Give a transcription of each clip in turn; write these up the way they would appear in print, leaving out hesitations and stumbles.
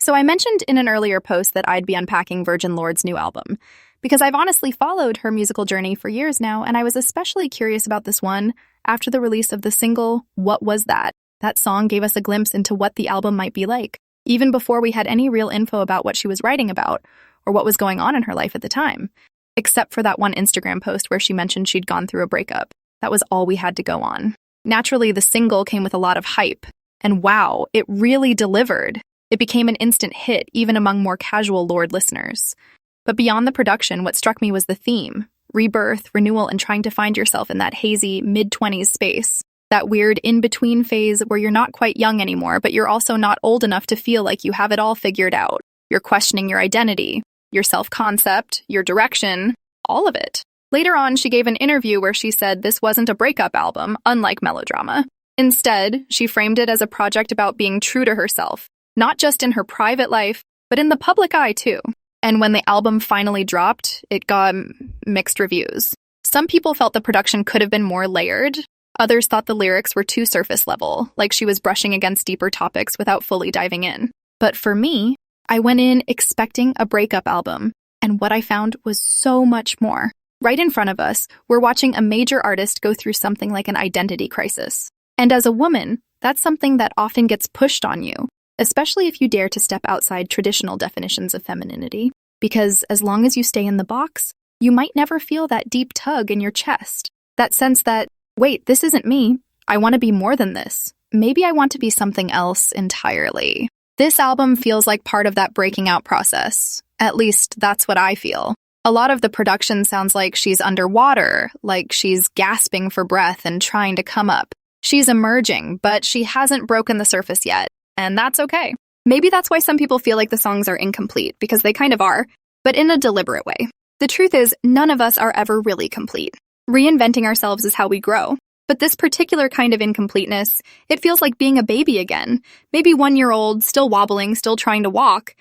So I mentioned in an earlier post that I'd be unpacking Virgin Lorde's new album, because I've honestly followed her musical journey for years now, and I was especially curious about this one after the release of the single, What Was That? That song gave us a glimpse into what the album might be like, even before we had any real info about what she was writing about or what was going on in her life at the time, except for that one Instagram post where she mentioned she'd gone through a breakup. That was all we had to go on. Naturally, the single came with a lot of hype, and wow, it really delivered. It became an instant hit, even among more casual Lorde listeners. But beyond the production, what struck me was the theme: rebirth, renewal, and trying to find yourself in that hazy mid-20s space. That weird in-between phase where you're not quite young anymore, but you're also not old enough to feel like you have it all figured out. You're questioning your identity, your self-concept, your direction, all of it. Later on, she gave an interview where she said this wasn't a breakup album, unlike melodrama. Instead, she framed it as a project about being true to herself, not just in her private life, but in the public eye too. And when the album finally dropped, it got mixed reviews. Some people felt the production could have been more layered. Others thought the lyrics were too surface level, like she was brushing against deeper topics without fully diving in. But for me, I went in expecting a breakup album, and what I found was so much more. Right in front of us, we're watching a major artist go through something like an identity crisis. And as a woman, that's something that often gets pushed on you, especially if you dare to step outside traditional definitions of femininity. Because as long as you stay in the box, you might never feel that deep tug in your chest. That sense that, wait, this isn't me. I want to be more than this. Maybe I want to be something else entirely. This album feels like part of that breaking out process. At least that's what I feel. A lot of the production sounds like she's underwater, like she's gasping for breath and trying to come up. She's emerging, but she hasn't broken the surface yet, and that's okay. Maybe that's why some people feel like the songs are incomplete, because they kind of are, but in a deliberate way. The truth is, none of us are ever really complete. Reinventing ourselves is how we grow. But this particular kind of incompleteness, it feels like being a baby again. Maybe 1-year-old, still wobbling, still trying to walk.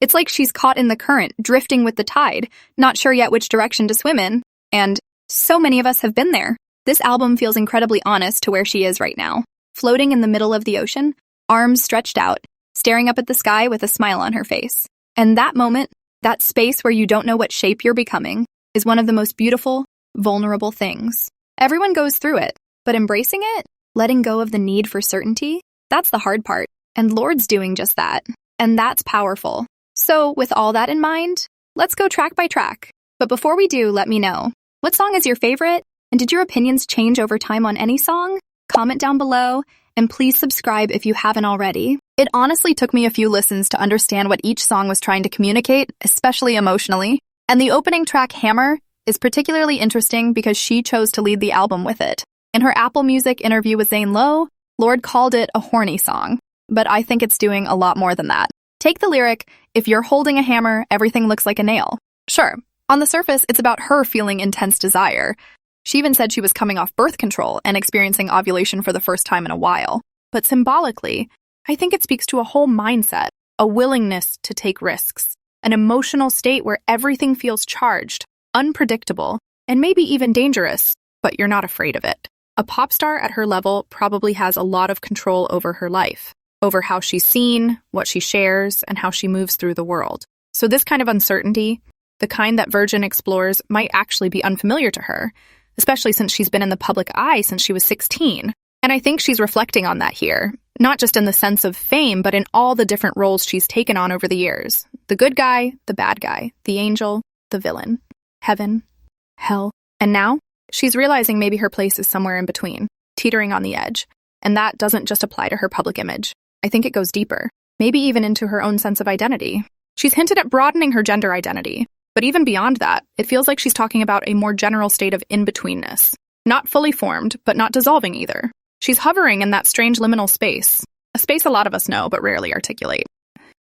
It's like she's caught in the current, drifting with the tide, not sure yet which direction to swim in. And so many of us have been there. This album feels incredibly honest to where she is right now. Floating in the middle of the ocean, arms stretched out, staring up at the sky with a smile on her face. And that moment, that space where you don't know what shape you're becoming, is one of the most beautiful, vulnerable things. Everyone goes through it, but embracing it, letting go of the need for certainty, that's the hard part. And Lorde's doing just that. And that's powerful. So, with all that in mind, let's go track by track. But before we do, let me know. What song is your favorite? And did your opinions change over time on any song? Comment down below, and please subscribe if you haven't already. It honestly took me a few listens to understand what each song was trying to communicate, especially emotionally. And the opening track, Hammer, is particularly interesting because she chose to lead the album with it. In her Apple Music interview with Zane Lowe, Lorde called it a horny song, but I think it's doing a lot more than that. Take the lyric, "If you're holding a hammer, everything looks like a nail." Sure, on the surface, it's about her feeling intense desire. She even said she was coming off birth control and experiencing ovulation for the first time in a while. But symbolically, I think it speaks to a whole mindset, a willingness to take risks, an emotional state where everything feels charged, unpredictable, and maybe even dangerous, but you're not afraid of it. A pop star at her level probably has a lot of control over her life, over how she's seen, what she shares, and how she moves through the world. So this kind of uncertainty, the kind that Virgin explores, might actually be unfamiliar to her, especially since she's been in the public eye since she was 16. And I think she's reflecting on that here, not just in the sense of fame, but in all the different roles she's taken on over the years. The good guy, the bad guy, the angel, the villain, heaven, hell. And now, she's realizing maybe her place is somewhere in between, teetering on the edge. And that doesn't just apply to her public image. I think it goes deeper, maybe even into her own sense of identity. She's hinted at broadening her gender identity, but even beyond that, it feels like she's talking about a more general state of in-betweenness. Not fully formed, but not dissolving either. She's hovering in that strange liminal space, a space a lot of us know but rarely articulate.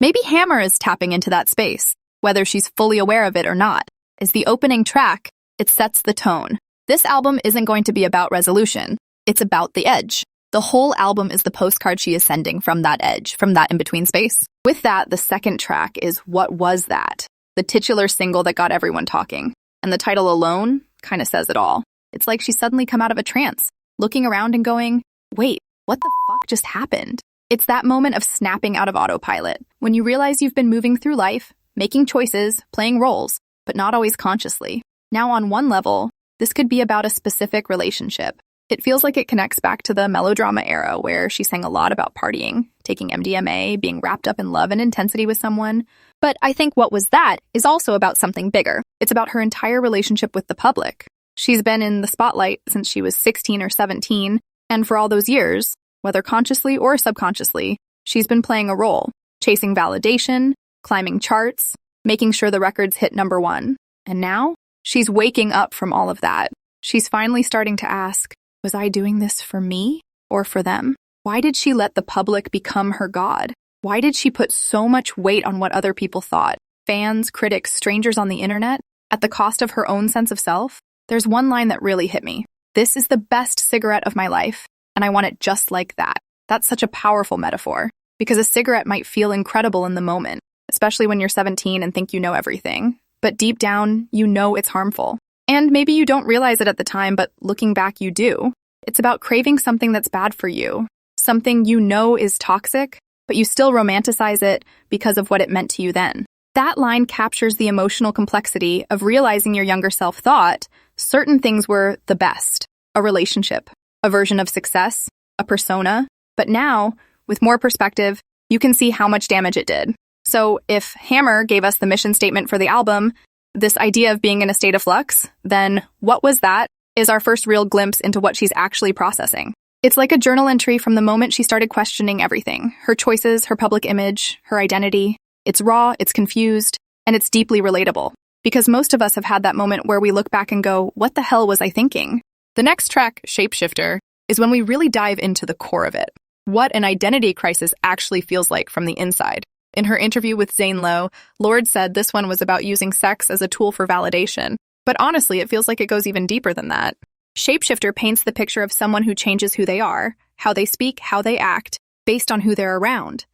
Maybe Hammer is tapping into that space, whether she's fully aware of it or not. As the opening track, it sets the tone. This album isn't going to be about resolution, it's about the edge. The whole album is the postcard she is sending from that edge, from that in-between space. With that, the second track is What Was That? The titular single that got everyone talking. And the title alone kind of says it all. It's like she's suddenly come out of a trance, looking around and going, wait, what the fuck just happened? It's that moment of snapping out of autopilot, when you realize you've been moving through life, making choices, playing roles, but not always consciously. Now, on one level, this could be about a specific relationship. It feels like it connects back to the melodrama era where she sang a lot about partying, taking MDMA, being wrapped up in love and intensity with someone. But I think what was that is also about something bigger. It's about her entire relationship with the public. She's been in the spotlight since she was 16 or 17, and for all those years, whether consciously or subconsciously, she's been playing a role, chasing validation, climbing charts, making sure the records hit #1. And now, she's waking up from all of that. She's finally starting to ask, was I doing this for me or for them? Why did she let the public become her god? Why did she put so much weight on what other people thought? Fans, critics, strangers on the internet, at the cost of her own sense of self? There's one line that really hit me. This is the best cigarette of my life, and I want it just like that. That's such a powerful metaphor, because a cigarette might feel incredible in the moment, especially when you're 17 and think you know everything. But deep down, you know it's harmful. And maybe you don't realize it at the time, but looking back, you do. It's about craving something that's bad for you, something you know is toxic, but you still romanticize it because of what it meant to you then. That line captures the emotional complexity of realizing your younger self thought certain things were the best, a relationship, a version of success, a persona. But now, with more perspective, you can see how much damage it did. So if Hammer gave us the mission statement for the album, this idea of being in a state of flux, then what was that is our first real glimpse into what she's actually processing. It's like a journal entry from the moment she started questioning everything, her choices, her public image, her identity. It's raw, it's confused, and it's deeply relatable. Because most of us have had that moment where we look back and go, what the hell was I thinking? The next track, Shapeshifter, is when we really dive into the core of it. What an identity crisis actually feels like from the inside. In her interview with Zane Lowe, Lorde said this one was about using sex as a tool for validation. But honestly, it feels like it goes even deeper than that. Shapeshifter paints the picture of someone who changes who they are, how they speak, how they act, based on who they're around.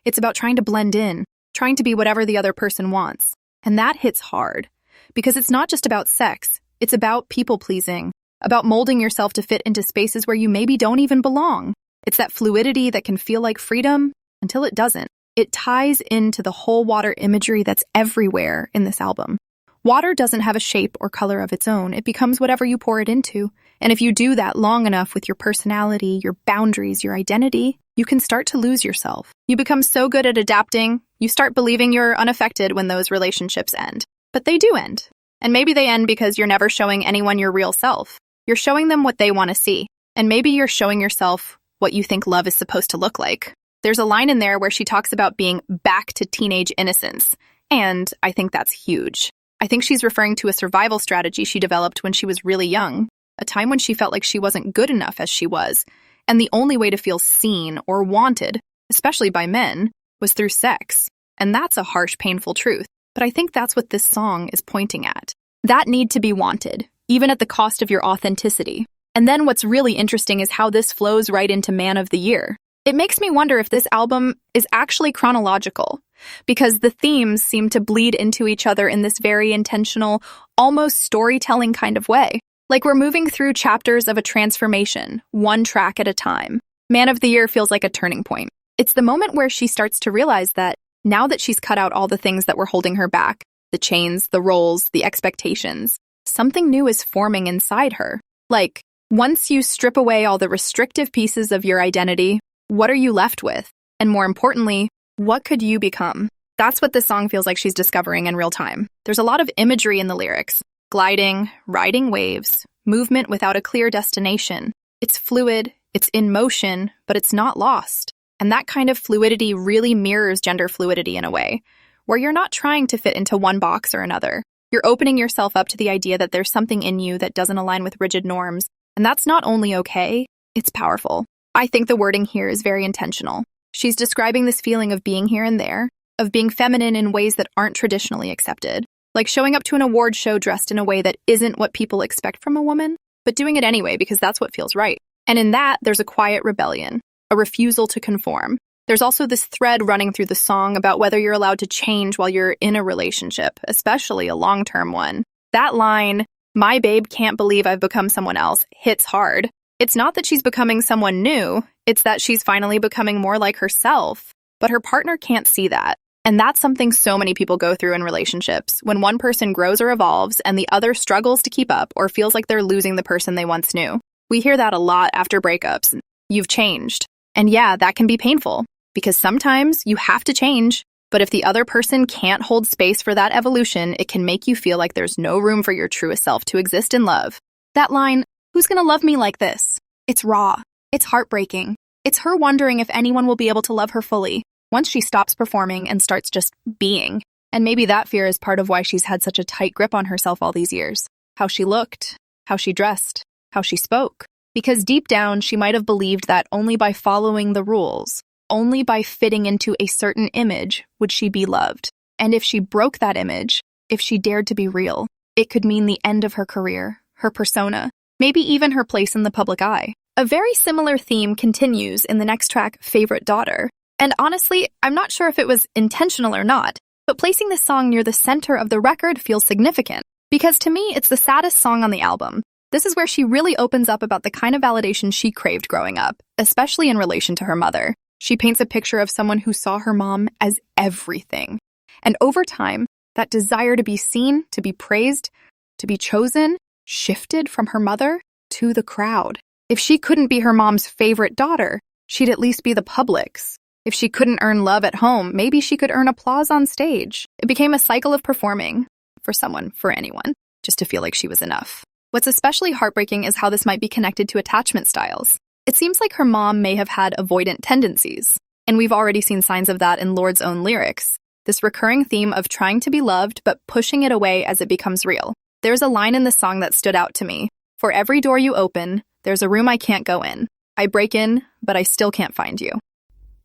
It's about trying to blend in, trying to be whatever the other person wants. And that hits hard. Because it's not just about sex, it's about people-pleasing, about molding yourself to fit into spaces where you maybe don't even belong. It's that fluidity that can feel like freedom until it doesn't. It ties into the whole water imagery that's everywhere in this album. Water doesn't have a shape or color of its own. It becomes whatever you pour it into. And if you do that long enough with your personality, your boundaries, your identity, you can start to lose yourself. You become so good at adapting, you start believing you're unaffected when those relationships end. But they do end. And maybe they end because you're never showing anyone your real self. You're showing them what they want to see. And maybe you're showing yourself what you think love is supposed to look like. There's a line in there where she talks about being back to teenage innocence, and I think that's huge. I think she's referring to a survival strategy she developed when she was really young, a time when she felt like she wasn't good enough as she was, and the only way to feel seen or wanted, especially by men, was through sex. And that's a harsh, painful truth, but I think that's what this song is pointing at. That need to be wanted, even at the cost of your authenticity. And then what's really interesting is how this flows right into Man of the Year. It makes me wonder if this album is actually chronological, because the themes seem to bleed into each other in this very intentional, almost storytelling kind of way. Like we're moving through chapters of a transformation, one track at a time. Man of the Year feels like a turning point. It's the moment where she starts to realize that now that she's cut out all the things that were holding her back, the chains, the roles, the expectations, something new is forming inside her. Like, once you strip away all the restrictive pieces of your identity, what are you left with? And more importantly, what could you become? That's what this song feels like she's discovering in real time. There's a lot of imagery in the lyrics. Gliding, riding waves, movement without a clear destination. It's fluid, it's in motion, but it's not lost. And that kind of fluidity really mirrors gender fluidity in a way, where you're not trying to fit into one box or another. You're opening yourself up to the idea that there's something in you that doesn't align with rigid norms. And that's not only okay, it's powerful. I think the wording here is very intentional. She's describing this feeling of being here and there, of being feminine in ways that aren't traditionally accepted, like showing up to an award show dressed in a way that isn't what people expect from a woman, but doing it anyway because that's what feels right. And in that, there's a quiet rebellion, a refusal to conform. There's also this thread running through the song about whether you're allowed to change while you're in a relationship, especially a long-term one. That line, "My babe can't believe I've become someone else," hits hard. It's not that she's becoming someone new, it's that she's finally becoming more like herself. But her partner can't see that. And that's something so many people go through in relationships, when one person grows or evolves and the other struggles to keep up or feels like they're losing the person they once knew. We hear that a lot after breakups. You've changed. And yeah, that can be painful, because sometimes you have to change. But if the other person can't hold space for that evolution, it can make you feel like there's no room for your truest self to exist in love. That line, "Who's gonna love me like this?" It's raw. It's heartbreaking. It's her wondering if anyone will be able to love her fully once she stops performing and starts just being. And maybe that fear is part of why she's had such a tight grip on herself all these years. How she looked, how she dressed, how she spoke. Because deep down, she might have believed that only by following the rules, only by fitting into a certain image, would she be loved. And if she broke that image, if she dared to be real, it could mean the end of her career, her persona, maybe even her place in the public eye. A very similar theme continues in the next track, Favorite Daughter. And honestly, I'm not sure if it was intentional or not, but placing this song near the center of the record feels significant. Because to me, it's the saddest song on the album. This is where she really opens up about the kind of validation she craved growing up, especially in relation to her mother. She paints a picture of someone who saw her mom as everything. And over time, that desire to be seen, to be praised, to be chosen, shifted from her mother to the crowd. If she couldn't be her mom's favorite daughter, she'd at least be the public's. If she couldn't earn love at home, maybe she could earn applause on stage. It became a cycle of performing for anyone, just to feel like she was enough. What's especially heartbreaking is how this might be connected to attachment styles. It seems like her mom may have had avoidant tendencies, and we've already seen signs of that in Lorde's own lyrics. This recurring theme of trying to be loved but pushing it away as it becomes real. There's a line in the song that stood out to me. "For every door you open, there's a room I can't go in. I break in, but I still can't find you."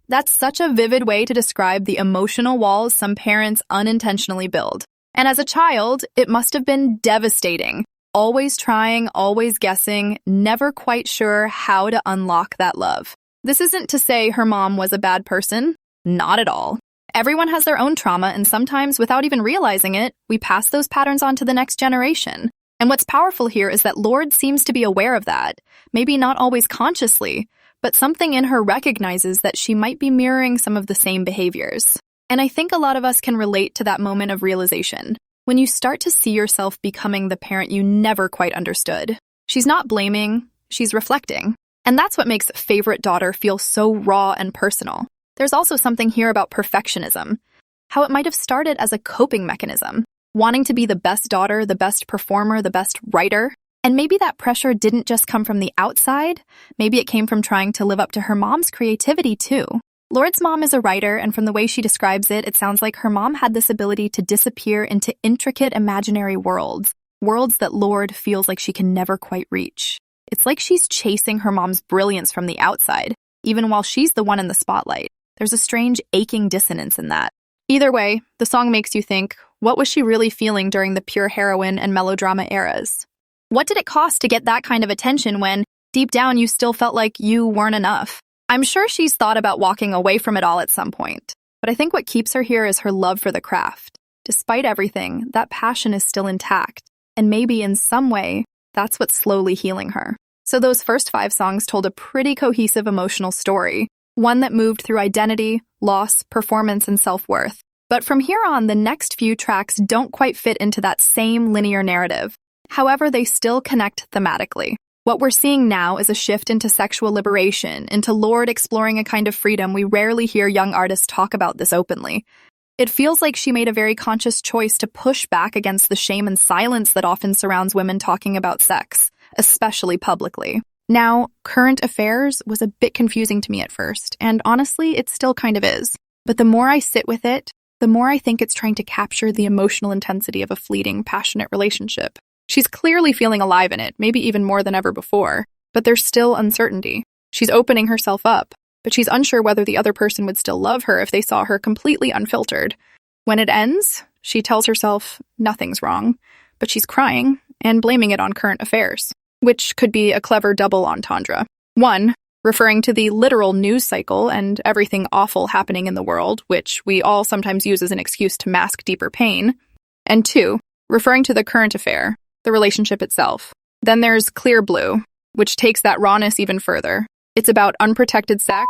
That's such a vivid way to describe the emotional walls some parents unintentionally build. And as a child, it must have been devastating. Always trying, always guessing, never quite sure how to unlock that love. This isn't to say her mom was a bad person. Not at all. Everyone has their own trauma, and sometimes, without even realizing it, we pass those patterns on to the next generation. And what's powerful here is that Lorde seems to be aware of that. Maybe not always consciously, but something in her recognizes that she might be mirroring some of the same behaviors. And I think a lot of us can relate to that moment of realization, when you start to see yourself becoming the parent you never quite understood. She's not blaming, she's reflecting. And that's what makes Favorite Daughter feel so raw and personal. There's also something here about perfectionism, how it might have started as a coping mechanism, wanting to be the best daughter, the best performer, the best writer. And maybe that pressure didn't just come from the outside, maybe it came from trying to live up to her mom's creativity too. Lorde's mom is a writer, and from the way she describes it, it sounds like her mom had this ability to disappear into intricate imaginary worlds that Lorde feels like she can never quite reach. It's like she's chasing her mom's brilliance from the outside, even while she's the one in the spotlight. There's a strange aching dissonance in that. Either way, the song makes you think, what was she really feeling during the pure heroine and melodrama eras? What did it cost to get that kind of attention when, deep down, you still felt like you weren't enough? I'm sure she's thought about walking away from it all at some point, but I think what keeps her here is her love for the craft. Despite everything, that passion is still intact, and maybe in some way, that's what's slowly healing her. So those first 5 songs told a pretty cohesive emotional story, one that moved through identity, loss, performance, and self-worth. But from here on, the next few tracks don't quite fit into that same linear narrative. However, they still connect thematically. What we're seeing now is a shift into sexual liberation, into Lorde exploring a kind of freedom we rarely hear young artists talk about this openly. It feels like she made a very conscious choice to push back against the shame and silence that often surrounds women talking about sex, especially publicly. Now, Current Affairs was a bit confusing to me at first, and honestly, it still kind of is. But the more I sit with it, the more I think it's trying to capture the emotional intensity of a fleeting, passionate relationship. She's clearly feeling alive in it, maybe even more than ever before, but there's still uncertainty. She's opening herself up, but she's unsure whether the other person would still love her if they saw her completely unfiltered. When it ends, she tells herself nothing's wrong, but she's crying and blaming it on Current Affairs, which could be a clever double entendre. 1, referring to the literal news cycle and everything awful happening in the world, which we all sometimes use as an excuse to mask deeper pain. And 2, referring to the current affair, the relationship itself. Then there's Clear Blue, which takes that rawness even further. It's about unprotected sex,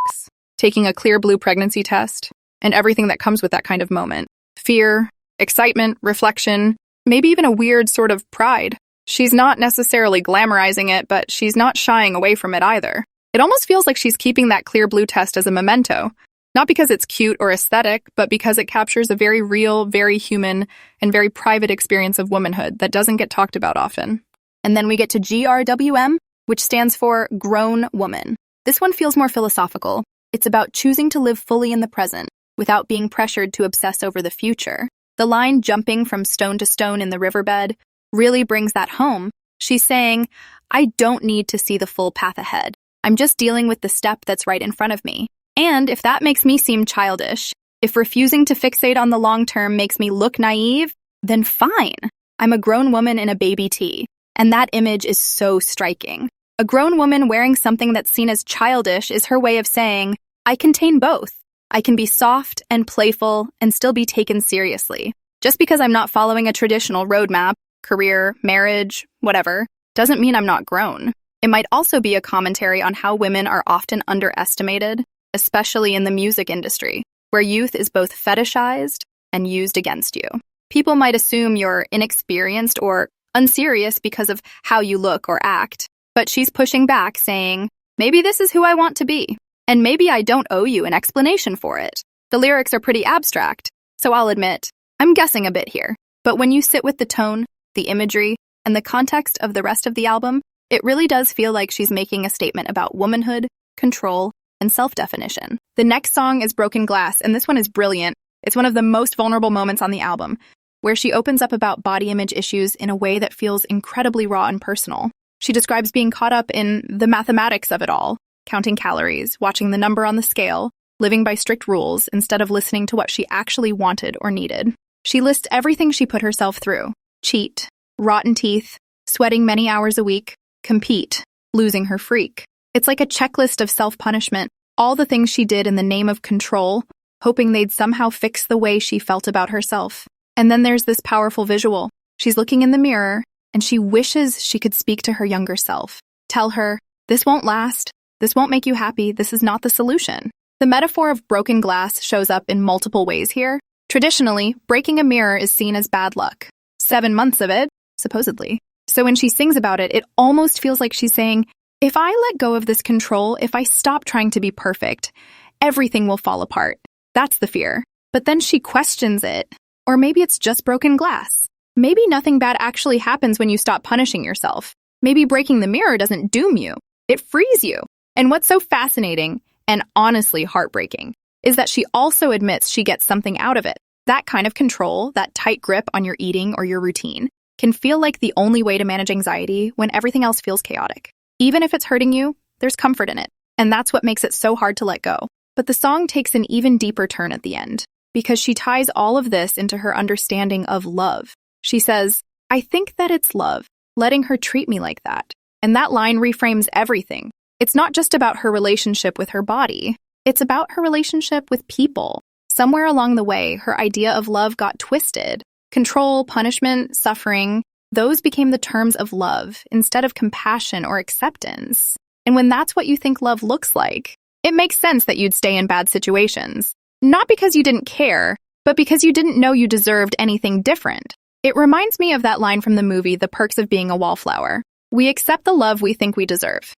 taking a clear blue pregnancy test, and everything that comes with that kind of moment. Fear, excitement, reflection, maybe even a weird sort of pride. She's not necessarily glamorizing it, but she's not shying away from it either. It almost feels like she's keeping that clear blue test as a memento, not because it's cute or aesthetic, but because it captures a very real, very human, and very private experience of womanhood that doesn't get talked about often. And then we get to GRWM, which stands for Grown Woman. This one feels more philosophical. It's about choosing to live fully in the present, without being pressured to obsess over the future. The line jumping from stone to stone in the riverbed really brings that home. She's saying, I don't need to see the full path ahead. I'm just dealing with the step that's right in front of me. And if that makes me seem childish, if refusing to fixate on the long term makes me look naive, then fine. I'm a grown woman in a baby tee. And that image is so striking. A grown woman wearing something that's seen as childish is her way of saying, I contain both. I can be soft and playful and still be taken seriously. Just because I'm not following a traditional roadmap, career, marriage, whatever, doesn't mean I'm not grown. It might also be a commentary on how women are often underestimated, especially in the music industry, where youth is both fetishized and used against you. People might assume you're inexperienced or unserious because of how you look or act, but she's pushing back, saying, maybe this is who I want to be. And maybe I don't owe you an explanation for it. The lyrics are pretty abstract, so I'll admit, I'm guessing a bit here. But when you sit with the tone, the imagery, and the context of the rest of the album, it really does feel like she's making a statement about womanhood, control, and self-definition. The next song is Broken Glass, and this one is brilliant. It's one of the most vulnerable moments on the album, where she opens up about body image issues in a way that feels incredibly raw and personal. She describes being caught up in the mathematics of it all, counting calories, watching the number on the scale, living by strict rules instead of listening to what she actually wanted or needed. She lists everything she put herself through: cheat, rotten teeth, sweating many hours a week, compete, losing her freak. It's like a checklist of self-punishment, all the things she did in the name of control, hoping they'd somehow fix the way she felt about herself. And then there's this powerful visual. She's looking in the mirror, and she wishes she could speak to her younger self. Tell her, this won't last. This won't make you happy. This is not the solution. The metaphor of broken glass shows up in multiple ways here. Traditionally, breaking a mirror is seen as bad luck. 7 months of it, supposedly. So when she sings about it, it almost feels like she's saying, if I let go of this control, if I stop trying to be perfect, everything will fall apart. That's the fear. But then she questions it. Or maybe it's just broken glass. Maybe nothing bad actually happens when you stop punishing yourself. Maybe breaking the mirror doesn't doom you. It frees you. And what's so fascinating, and honestly heartbreaking, is that she also admits she gets something out of it. That kind of control, that tight grip on your eating or your routine, can feel like the only way to manage anxiety when everything else feels chaotic. Even if it's hurting you, there's comfort in it. And that's what makes it so hard to let go. But the song takes an even deeper turn at the end, because she ties all of this into her understanding of love. She says, I think that it's love, letting her treat me like that. And that line reframes everything. It's not just about her relationship with her body. It's about her relationship with people. Somewhere along the way, her idea of love got twisted. Control, punishment, suffering, those became the terms of love instead of compassion or acceptance. And when that's what you think love looks like, it makes sense that you'd stay in bad situations. Not because you didn't care, but because you didn't know you deserved anything different. It reminds me of that line from the movie The Perks of Being a Wallflower. We accept the love we think we deserve.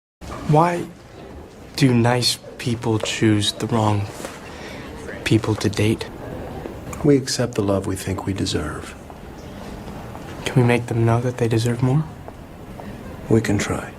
Why do nice people choose the wrong people to date? We accept the love we think we deserve. Can we make them know that they deserve more? We can try.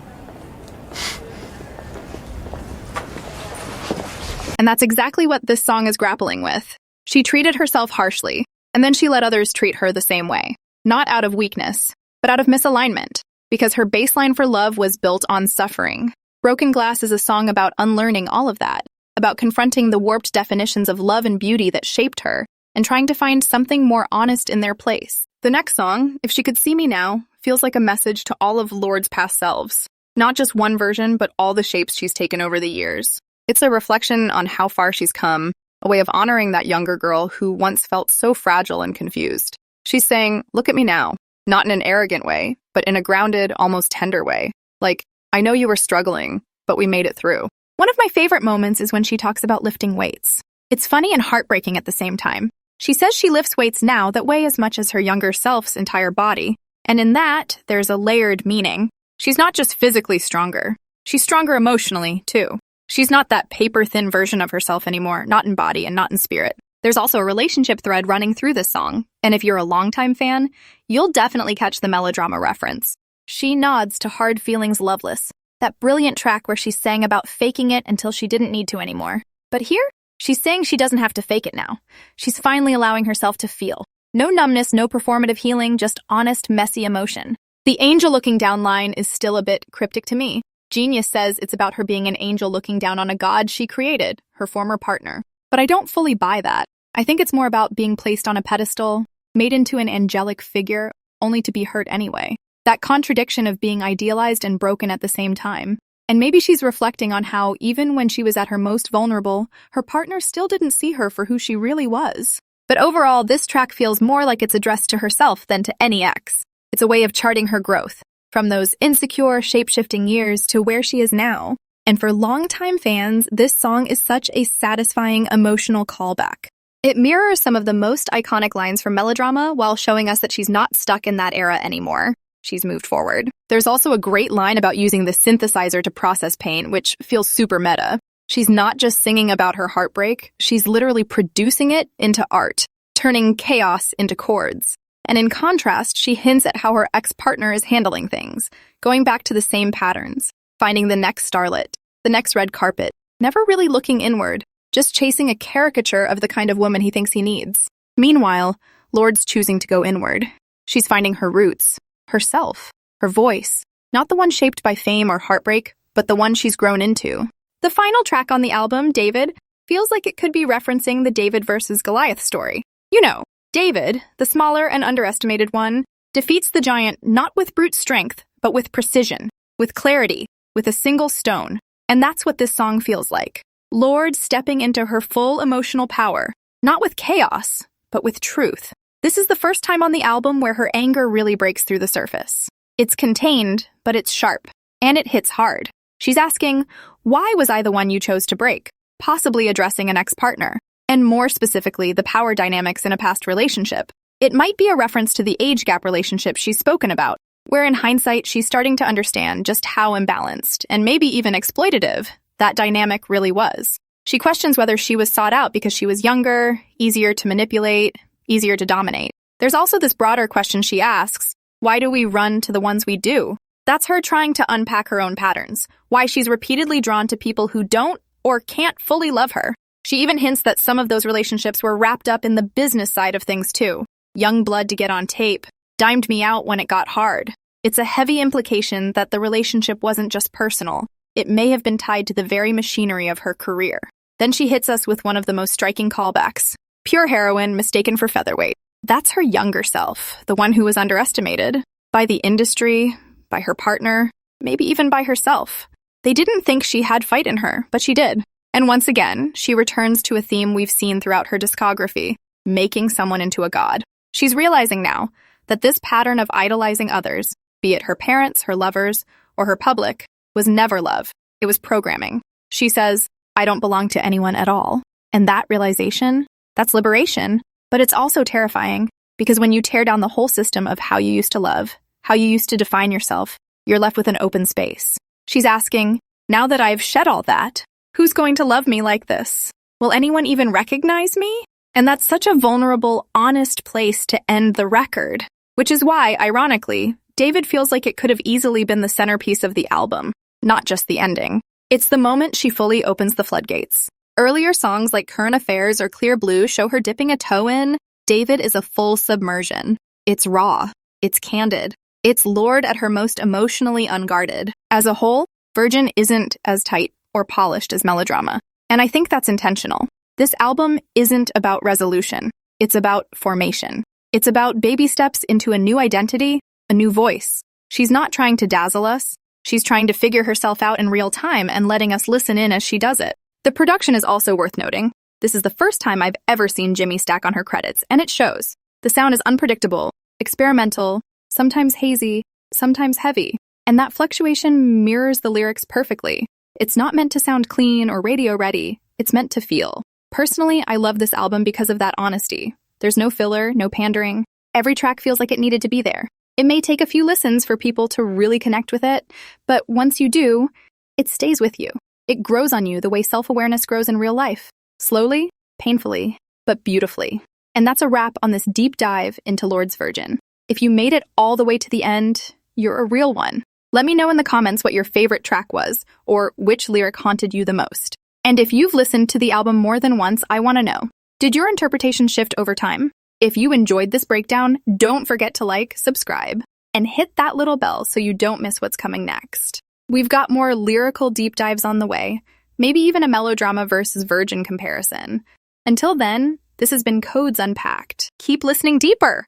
And that's exactly what this song is grappling with. She treated herself harshly, and then she let others treat her the same way. Not out of weakness, but out of misalignment, because her baseline for love was built on suffering. Broken Glass is a song about unlearning all of that, about confronting the warped definitions of love and beauty that shaped her, and trying to find something more honest in their place. The next song, If She Could See Me Now, feels like a message to all of Lorde's past selves. Not just one version, but all the shapes she's taken over the years. It's a reflection on how far she's come, a way of honoring that younger girl who once felt so fragile and confused. She's saying, look at me now, not in an arrogant way, but in a grounded, almost tender way. Like, I know you were struggling, but we made it through. One of my favorite moments is when she talks about lifting weights. It's funny and heartbreaking at the same time. She says she lifts weights now that weigh as much as her younger self's entire body. And in that, there's a layered meaning. She's not just physically stronger. She's stronger emotionally, too. She's not that paper-thin version of herself anymore, not in body and not in spirit. There's also a relationship thread running through this song, and if you're a longtime fan, you'll definitely catch the melodrama reference. She nods to Hard Feelings Loveless, that brilliant track where she sang about faking it until she didn't need to anymore. But here, she's saying she doesn't have to fake it now. She's finally allowing herself to feel. No numbness, no performative healing, just honest, messy emotion. The angel looking down line is still a bit cryptic to me. Genius says it's about her being an angel looking down on a god she created, her former partner. But I don't fully buy that. I think it's more about being placed on a pedestal, made into an angelic figure, only to be hurt anyway. That contradiction of being idealized and broken at the same time. And maybe she's reflecting on how, even when she was at her most vulnerable, her partner still didn't see her for who she really was. But overall, this track feels more like it's addressed to herself than to any ex. It's a way of charting her growth, from those insecure, shape-shifting years to where she is now. And for longtime fans, this song is such a satisfying, emotional callback. It mirrors some of the most iconic lines from melodrama while showing us that she's not stuck in that era anymore. She's moved forward. There's also a great line about using the synthesizer to process pain, which feels super meta. She's not just singing about her heartbreak, she's literally producing it into art, turning chaos into chords. And in contrast, she hints at how her ex-partner is handling things, going back to the same patterns, finding the next starlet, the next red carpet, never really looking inward, just chasing a caricature of the kind of woman he thinks he needs. Meanwhile, Lorde's choosing to go inward. She's finding her roots, herself, her voice, not the one shaped by fame or heartbreak, but the one she's grown into. The final track on the album, David, feels like it could be referencing the David versus Goliath story. You know, David, the smaller and underestimated one, defeats the giant not with brute strength, but with precision, with clarity, with a single stone. And that's what this song feels like. Lorde stepping into her full emotional power, not with chaos, but with truth. This is the first time on the album where her anger really breaks through the surface. It's contained, but it's sharp, and it hits hard. She's asking, why was I the one you chose to break? Possibly addressing an ex-partner, and more specifically, the power dynamics in a past relationship. It might be a reference to the age gap relationship she's spoken about, where in hindsight, she's starting to understand just how imbalanced, and maybe even exploitative, that dynamic really was. She questions whether she was sought out because she was younger, easier to manipulate, easier to dominate. There's also this broader question she asks, why do we run to the ones we do? That's her trying to unpack her own patterns, why she's repeatedly drawn to people who don't or can't fully love her. She even hints that some of those relationships were wrapped up in the business side of things too. Young blood to get on tape, dimed me out when it got hard. It's a heavy implication that the relationship wasn't just personal. It may have been tied to the very machinery of her career. Then she hits us with one of the most striking callbacks. Pure heroine mistaken for featherweight. That's her younger self, the one who was underestimated by the industry, by her partner, maybe even by herself. They didn't think she had fight in her, but she did. And once again, she returns to a theme we've seen throughout her discography, making someone into a god. She's realizing now that this pattern of idolizing others, be it her parents, her lovers, or her public, was never love. It was programming. She says, I don't belong to anyone at all. And that realization, that's liberation, but it's also terrifying because when you tear down the whole system of how you used to love, how you used to define yourself, you're left with an open space. She's asking, now that I've shed all that, who's going to love me like this? Will anyone even recognize me? And that's such a vulnerable, honest place to end the record, which is why, ironically, David feels like it could have easily been the centerpiece of the album, not just the ending. It's the moment she fully opens the floodgates. Earlier songs like Current Affairs or Clear Blue show her dipping a toe in. David is a full submersion. It's raw. It's candid. It's Lorde at her most emotionally unguarded. As a whole, Virgin isn't as tight or polished as Melodrama. And I think that's intentional. This album isn't about resolution. It's about formation. It's about baby steps into a new identity, a new voice. She's not trying to dazzle us. She's trying to figure herself out in real time and letting us listen in as she does it. The production is also worth noting. This is the first time I've ever seen Jimmy stack on her credits, and it shows. The sound is unpredictable, experimental, sometimes hazy, sometimes heavy. And that fluctuation mirrors the lyrics perfectly. It's not meant to sound clean or radio ready. It's meant to feel. Personally, I love this album because of that honesty. There's no filler, no pandering. Every track feels like it needed to be there. It may take a few listens for people to really connect with it, but once you do, it stays with you. It grows on you the way self-awareness grows in real life. Slowly, painfully, but beautifully. And that's a wrap on this deep dive into Lorde's Virgin. If you made it all the way to the end, you're a real one. Let me know in the comments what your favorite track was, or which lyric haunted you the most. And if you've listened to the album more than once, I want to know, did your interpretation shift over time? If you enjoyed this breakdown, don't forget to like, subscribe, and hit that little bell so you don't miss what's coming next. We've got more lyrical deep dives on the way, maybe even a melodrama versus virgin comparison. Until then, this has been Codes Unpacked. Keep listening deeper!